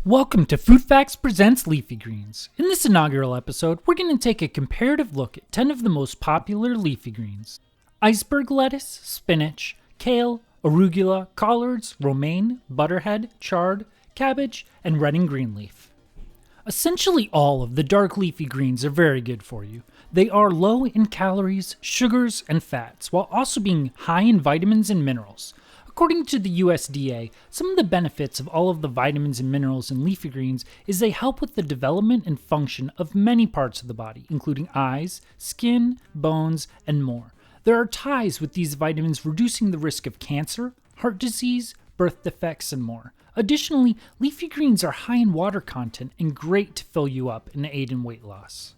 Welcome to Food Facts Presents Leafy Greens. In this inaugural episode, we're going to take a comparative look at 10 of the most popular leafy greens. Iceberg lettuce, spinach, kale, arugula, collards, romaine, butterhead, chard, cabbage, and red and green leaf. Essentially all of the dark leafy greens are very good for you. They are low in calories, sugars, and fats, while also being high in vitamins and minerals. According to the USDA, some of the benefits of all of the vitamins and minerals in leafy greens is they help with the development and function of many parts of the body, including eyes, skin, bones, and more. There are ties with these vitamins reducing the risk of cancer, heart disease, birth defects, and more. Additionally, leafy greens are high in water content and great to fill you up and aid in weight loss.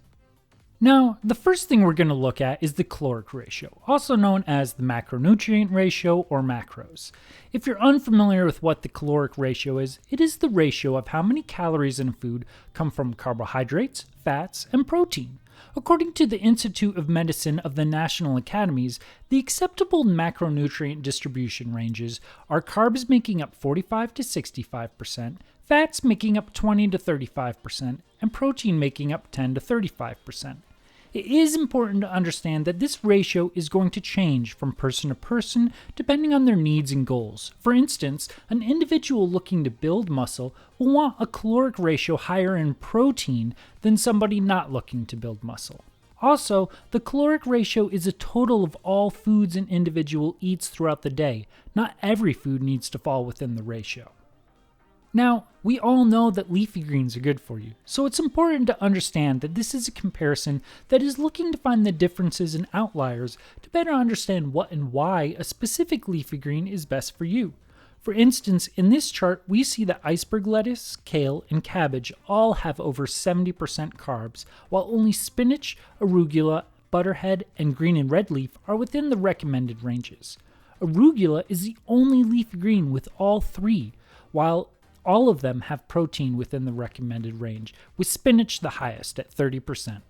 Now, the first thing we're going to look at is the caloric ratio, also known as the macronutrient ratio or macros. If you're unfamiliar with what the caloric ratio is, it is the ratio of how many calories in a food come from carbohydrates, fats, and protein. According to the Institute of Medicine of the National Academies, the acceptable macronutrient distribution ranges are carbs making up 45 to 65%, fats making up 20 to 35%, and protein making up 10 to 35%. It is important to understand that this ratio is going to change from person to person depending on their needs and goals. For instance, an individual looking to build muscle will want a caloric ratio higher in protein than somebody not looking to build muscle. Also, the caloric ratio is a total of all foods an individual eats throughout the day. Not every food needs to fall within the ratio. Now, we all know that leafy greens are good for you, so it's important to understand that this is a comparison that is looking to find the differences and outliers to better understand what and why a specific leafy green is best for you. For instance, in this chart, we see that iceberg lettuce, kale, and cabbage all have over 70% carbs, while only spinach, arugula, butterhead, and green and red leaf are within the recommended ranges. Arugula is the only leafy green with all three, while all of them have protein within the recommended range, with spinach the highest at 30%.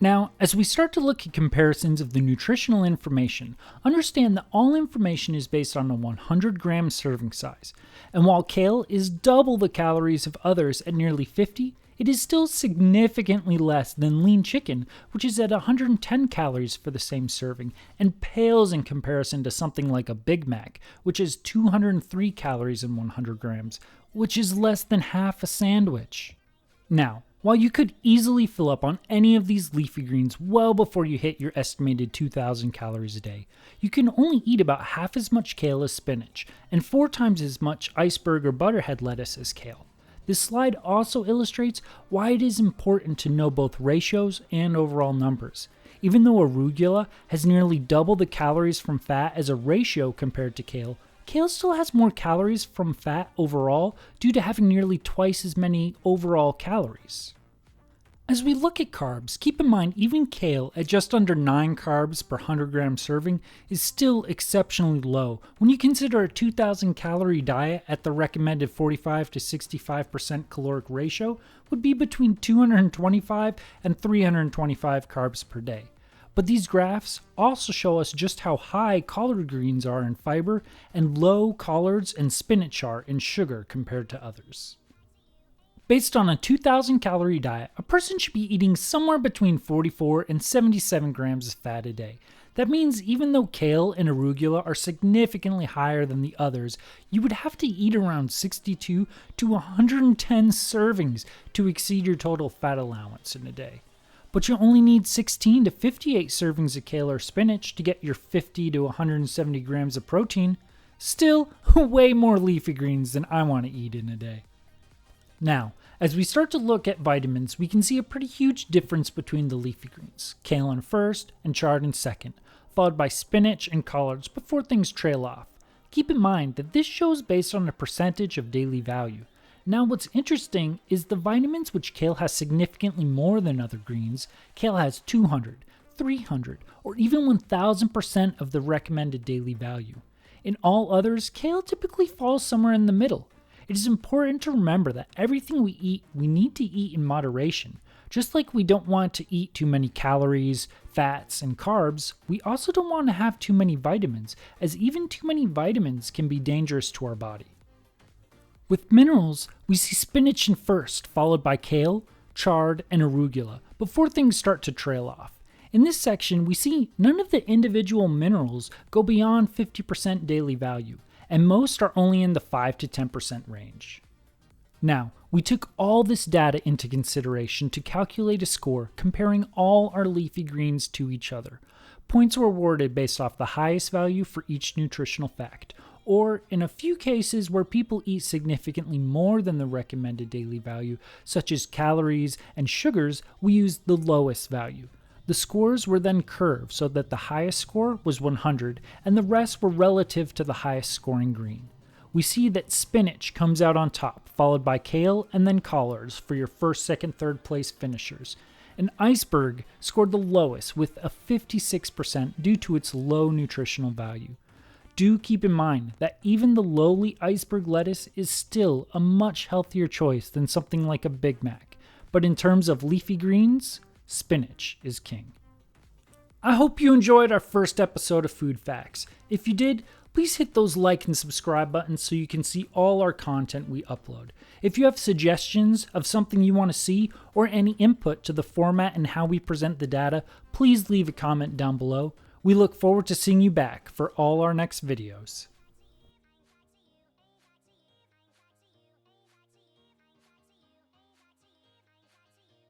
Now, as we start to look at comparisons of the nutritional information, understand that all information is based on a 100-gram serving size. And while kale is double the calories of others at nearly 50, it is still significantly less than lean chicken, which is at 110 calories for the same serving, and pales in comparison to something like a Big Mac, which is 203 calories in 100 grams, which is less than half a sandwich. Now, while you could easily fill up on any of these leafy greens well before you hit your estimated 2,000 calories a day, you can only eat about half as much kale as spinach, and 4 times as much iceberg or butterhead lettuce as kale. This slide also illustrates why it is important to know both ratios and overall numbers. Even though arugula has nearly double the calories from fat as a ratio compared to kale, kale still has more calories from fat overall due to having nearly twice as many overall calories. As we look at carbs, keep in mind even kale at just under 9 carbs per 100 gram serving is still exceptionally low when you consider a 2,000 calorie diet at the recommended 45 to 65% caloric ratio would be between 225 and 325 carbs per day. But these graphs also show us just how high collard greens are in fiber and low collards and spinach are in sugar compared to others. Based on a 2,000 calorie diet, a person should be eating somewhere between 44 and 77 grams of fat a day. That means even though kale and arugula are significantly higher than the others, you would have to eat around 62 to 110 servings to exceed your total fat allowance in a day. But you only need 16 to 58 servings of kale or spinach to get your 50 to 170 grams of protein. Still, way more leafy greens than I want to eat in a day. Now, as we start to look at vitamins, we can see a pretty huge difference between the leafy greens, kale in first and chard in second, followed by spinach and collards before things trail off. Keep in mind that this shows based on a percentage of daily value. Now what's interesting is the vitamins which kale has significantly more than other greens. Kale has 200, 300, or even 1000% of the recommended daily value. In all others, kale typically falls somewhere in the middle. It is important to remember that everything we eat, we need to eat in moderation. Just like we don't want to eat too many calories, fats, and carbs, we also don't want to have too many vitamins, as even too many vitamins can be dangerous to our body. With minerals, we see spinach in first, followed by kale, chard, and arugula, before things start to trail off. In this section, we see none of the individual minerals go beyond 50% daily value, and most are only in the 5 to 10% range. Now, we took all this data into consideration to calculate a score comparing all our leafy greens to each other. Points were awarded based off the highest value for each nutritional fact, or in a few cases where people eat significantly more than the recommended daily value, such as calories and sugars, we used the lowest value. The scores were then curved so that the highest score was 100 and the rest were relative to the highest scoring green. We see that spinach comes out on top, followed by kale and then collards for your first, second, third place finishers. An iceberg scored the lowest with a 56% due to its low nutritional value. Do keep in mind that even the lowly iceberg lettuce is still a much healthier choice than something like a Big Mac, but in terms of leafy greens, spinach is king. I hope you enjoyed our first episode of Food Facts. If you did, please hit those like and subscribe buttons so you can see all our content we upload. If you have suggestions of something you want to see or any input to the format and how we present the data, please leave a comment down below. We look forward to seeing you back for all our next videos.